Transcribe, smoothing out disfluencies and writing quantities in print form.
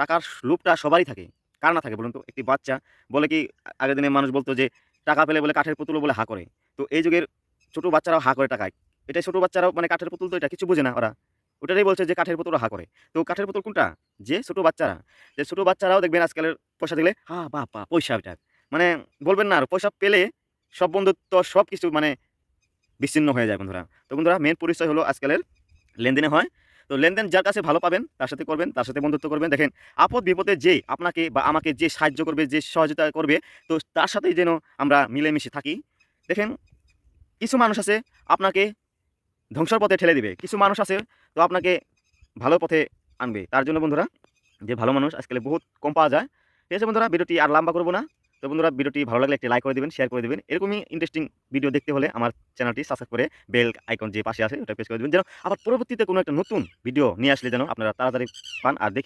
টাকার লোভটা সবারই থাকে, কার না থাকে বলুন তো? একটি বাচ্চা বলে কি, আগের দিনে মানুষ বলতো যে টাকা পেলে বলে কাঠের পুতুলও বলে হা করে। তো এই যুগের ছোট বাচ্চারাও হা করে টাকায়। এটা ছোট বাচ্চারাও মানে কাঠের পুতুল তো এটা কিছু বোঝে না ওরা। ওটারই বলছে যে কাঠের পুতুলও হা করে। তো কাঠের পুতুল কোনটা? যে ছোট বাচ্চারা। যে ছোট বাচ্চারাও দেখবেন আজকালের পয়সা দিলে হা বাহ! বাহ! পয়সা ওইটা। মানে বলবেন না আর পয়সা পেলে সব বন্ধুত্ব সবকিছু মানে বিচ্ছিন্ন হয়ে যায় বন্ধুরা। তো বন্ধুরা মেইন পরিচয় হলো আজকালের লেনদেনে হয়। তো লেনদেন যার কাছে ভালো পাবেন তার সাথে করবেন, তার সাথে বন্ধুত্ব করবেন। দেখেন আপদ বিপদে যে আপনাকে বা আমাকে যে সাহায্য করবে, যে সহযোগিতা করবে, তো তার সাথেই যেন আমরা মিলেমিশে থাকি। দেখেন কিছু মানুষ আছে আপনাকে ধ্বংসর পথে ঠেলে দিবে। কিছু মানুষ আছে তো আপনাকে ভালো পথে আনবে। তার জন্য বন্ধুরা যে ভালো মানুষ আজকাল বহুত কম পাওয়া যায়। ঠিক আছে বন্ধুরা, ভিডিওটি আর লম্বা করব না। তো বন্ধুরা ভিডিওটি ভালো লাগলে একটি লাইক করে দিবেন, শেয়ার করে দিবেন। এরকমই ইন্টারেস্টিং ভিডিও দেখতে হলে আমার চ্যানেলটি সাবস্ক্রাইব করে বেল আইকন যে পাশে আছে ওটা প্রেস করে দিবেন। যেন আবার পরবর্তীতে কোনো একটা নতুন ভিডিও নিয়ে আসলে যেন আপনারা তাড়াতাড়ি পান আর দেখি